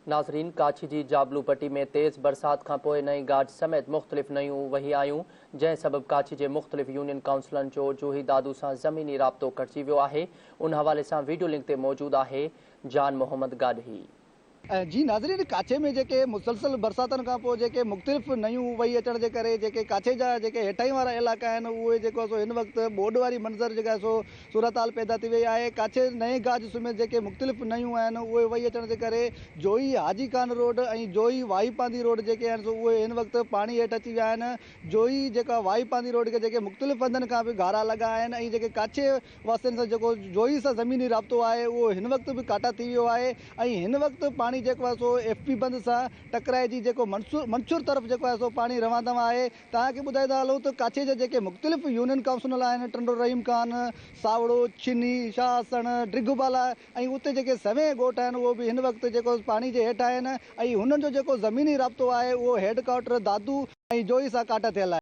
नाज़रीन, काछी जी जाबलू पट्टी में तेज़ बरसात खां पोइ नई गाज समेत मुख़्तलिफ़ नयूं वही आयूं, जंहिं सबबि काछी जे मुख़्तलिफ़ यूनियन काउंसिलनि जो जूही दादू सां ज़मीनी राब्तो कटिजी वियो आहे। उन हवाले सां वीडियो लिंक ते मौजूदु आहे जान मोहम्मद गाॾी। जी नाज़रीन, काछे में जेके मुसलसल बरसातनि खां पोइ जेके मुख़्तलिफ़ नयूं वही अचण जे करे जेके काछे जा जेके हेठाई वारा इलाइक़ा आहिनि उहे जेको सो हिन वक़्तु ॿोॾि वारी मंज़र जेका सो सूरत हाल पैदा थी वई आहे। काछे नए गाज समेत जेके मुख़्तलिफ़ नयूं आहिनि उहे वही अचण जे करे जोई हाजी खान रोड ऐं जोई वाई पांदी रोड जेके आहिनि सो उहे हिन वक़्तु पाणी हेठि अची विया आहिनि। जोई जेका वाई पांदी रोड खे जेके मुख़्तलिफ़ हंधनि खां बि घारा लॻा आहिनि ऐं जेके काछे वासियुनि सां जेको जोई सां ज़मीनी राब्तो आहे उहो हिन वक़्तु बि काटा थी वियो आहे ऐं हिन वक़्तु पाणी जेको आहे सो FP बंद सां टकराइजी जेको मंसूर तरफ़ जेको आहे सो पाणी रवां आहे। तव्हांखे ॿुधाईंदा हलूं त काछे जा जेके मुख़्तलिफ़ यूनियन काउंसिल आहिनि, टंडो रहीम खान, सावड़ो, छिनी, शाहसण, ड्रिगुबाला ऐं उते जेके सवें ॻोठ आहिनि उहो बि हिन वक़्तु जेको पाणी जे हेठि आहिनि ऐं हुननि जो जेको ज़मीनी राब्तो आहे उहो हेड क्वार्टर दादू ऐं जोई सां काटा थियल आहे।